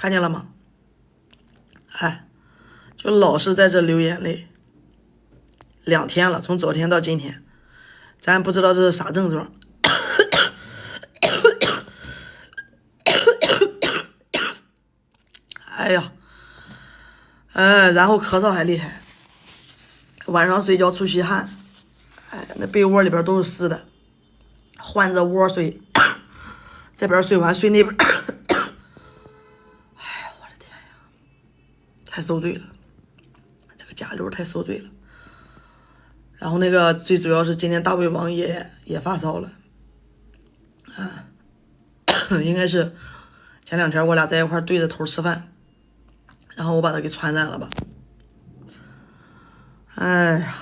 看见了吗？哎，就老是在这流眼泪，2天了，从昨天到今天，咱不知道这是啥症状。哎呀，然后咳嗽还厉害，晚上睡觉出虚汗，哎，那被窝里边都是湿的，换着窝睡，这边睡完睡那边，哎呀，我的天呀，太受罪了，这个甲流太受罪了。然后那个最主要是今天大胃王也发烧了，应该是前2天我俩在一块对着头吃饭，然后我把他给传染了吧。哎呀。